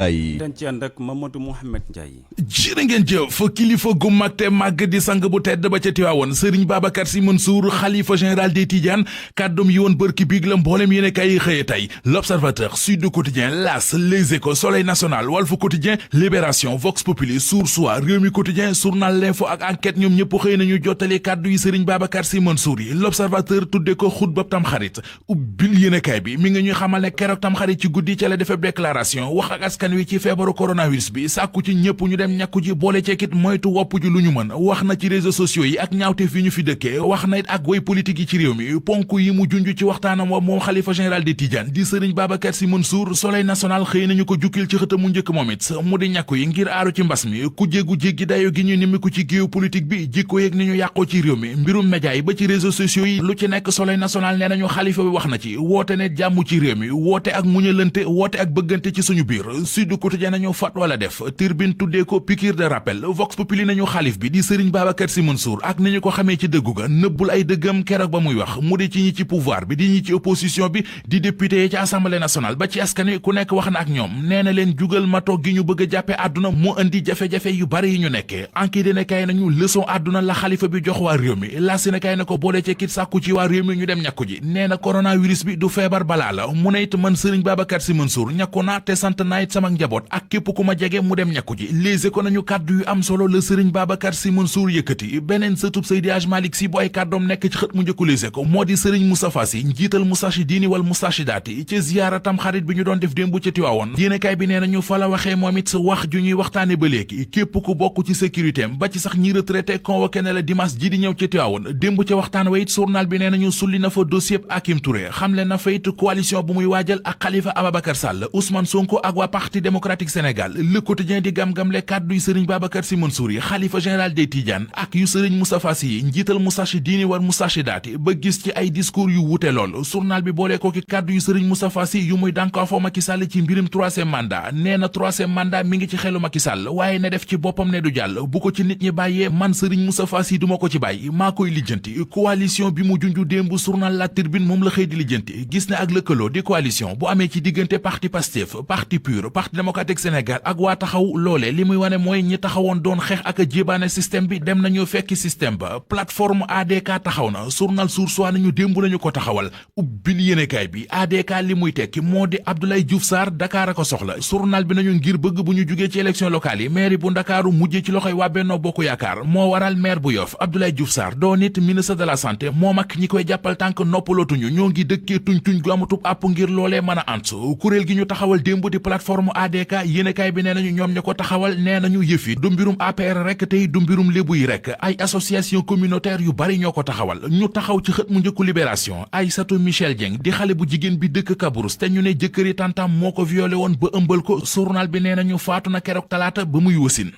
ay dañ ci ànd ak Mamadou Mouhamed Ndiaye. jërë ngeen jëf kilifa gu mag te màgg di sang bu tedd ba ca Tiwaawoon Serigne Babacar Sy Mansour xalifa général des Tidianes kàddum yi woon bërki biig la mboolem yéene kay yi xëye tey L'Observateur, Sud Quotidien, L'As, Les Échos, Soleil National, Walf Quotidien, Libération, Vox Populi, Source A, Rewmi Quotidien, Journal L'Info ak Enquête ñoom ñëpp xëy nañu jottali kàddu yi Serigne Babacar Sy Mansour yi. L'Observateur tudde ko xutbab Tamxarit ubbil yéene kay bi mi ngi ñuy xamal ne keroog Tamxarit ci guddi ca la defee déclaration wax ak askan wi ci feebaru coronavirus bi sàkku ci ñëpp ñu dem ñàkku ji boole ceekit moytu wopp ji lu ñu mën wax na ci réseaux sociaux yi ak ñaawteef yi ñu fi dëkkee wax na it ak way politique yi ci réew mi ponk yi mu junj ci waxtaanam wa moom xalifa général des Tidianes di Serigne Babacar Sy Mansour. Soleil national xëy nañu ko jukkil ci xëtam mu njëkk moom it mu di ñàkku yi ngir aaru ci mbas mi ku jéggu jéggi dayo gi ñu nimiku ci géopolitique bi jikko yeeg ni ñu yàqoo ci réew mi mbirum média yi ba ci réseaux sociaux yi lu ci nekk Soleil national nee nañu xalifa bi wax na ci woote ne jàmm ci réew mi woote ak muñalante woote ak bëggante ci suñu biir. Sud Quotidien nañu fat wala def Tribune tuddee ko piqûre de rappel. Vox Populi nañu xalif bi di Serigne Babacar Sy Mansour ak ni ñu ko xamee ci dëggu ga nëbbul ay dëggam keroog ba muy wax mu di ci ñi ci pouvoir bi di ñi ci opposition bi di député yi ci assemblée nationale ba ci askan wi ku nekk wax na ak ñoom nee na leen jugal mato gi ñu bëgg a jàppe àdduna mu indi jafe-jafe yu bari yi ñu nekkee enquête dina kay nañu leçon àdduna la xalifa bi jox waa réew mi la si ne kay na ko boole ci kit sàkku ci waa réew mi ñu dem ñàkku ji nee na coronavirus bi du feebar balaa la mu ne it man Serigne Babacar Sy Mansour ñàkku naa te sant naa it sama njaboot ak képp ku ma jege mu dem ñàkku ji léegi ko nañu kàddu yu am solo la Serigne Babacar Sy Mansour yëkkati beneen sëtub Seydi Hadji Malick Sy bu ay kàddoom nekk ci xët mu njëkku léegi ko moo di Serigne Moustapha Sy njiital Moustarchidine wal Moustarchidaty ci ziyaara tam xarit bi ñu doon def démb ci Tiwaawoon yéenekaay bi nee nañu fa la waxee moom it wax ju ñuy waxtaane ba léegi képp ku bokk ci sécurité am ba ci sax ñi retraité convoqué na la dimanche ji di ñëw ci Tiwaawoon démb ca waxtaan wa it journal bi nee nañu sulli na fa dossier Hakim Touré xamle na fa it coalition bu muy waajal ak Khalifa Ababacar Sall Ousmane Sonko ak waa Parti démocratique Sénégal Le Quotidien di gam-gamle kàddu yu Serigne Babacar Sy Mansour yi xalifa général des Tidianes ak yu Serigne Moustapha Sy yi njiital Moustarchidine wal Moustarchidaty ba gis ci ay discours yu wute lool journal bi boolee ko ki kàddu yu Serigne Moustapha Sy yu muy dànkaafoo Macky Sall ci mbirum troisième mandat nee na troisième mandat mi ngi ci xelu Macky Sall waaye ne def ci boppam ne du jàll bu ko ci nit ñi bàyyee man Serigne Moustapha Sy duma ko ci bàyyi maa koy lijjanti coalition bi mu junju démb journal La Tribune moom la xëy di lijjanti gis ne ak lëkkaloo di coalition bu amee ci diggante parti Pastef parti PUR Parti démocratique Sénégal ak waa taxaw loole li muy wane mooy ñi taxawoon doon xeex ak a jébaane système bi dem nañu fekki système ba plateforme ADK taxaw na journal Source A nañu démb lañu ko taxawal ubbil yéenekaay bi ADK li muy tekki moo di Abdoulaye Diouf Sarr Dakar a ko soxla journal bi nañu ngir bëgg bu ñu jugee ci élection locale yi maire bu Ndakaaru mujjee ci loxoy waa Benno Bokk Yaakaar moo waral maire bu Yoff Abdoulaye Diouf Sarr doon nit ministre de la santé moom ak ñi koy jàppal tànk noppalootuñu ñoo ngi dëkkee tuñ gu amatub àpp ngir loolee mën a ant kuréel gi ñu taxawal démb di plateforme ADK yéenekaay bi nee nañu ñoom ña ko taxawal nee nañu yëf yi du mbirum APR rek tey du mbirum lébu yi rek ay association communautaire yu bari ñoo ko taxawal ñu taxaw ci xët mu njëkku Libération Aïssatou Michel Dieng di xale bu jigéen bi dëkk Kabrousse te ñu ne jëkkëri tantam moo ko violé woon ba ëmbal ko journal bi nee nañu faatu na keroog talaata ba muy wasin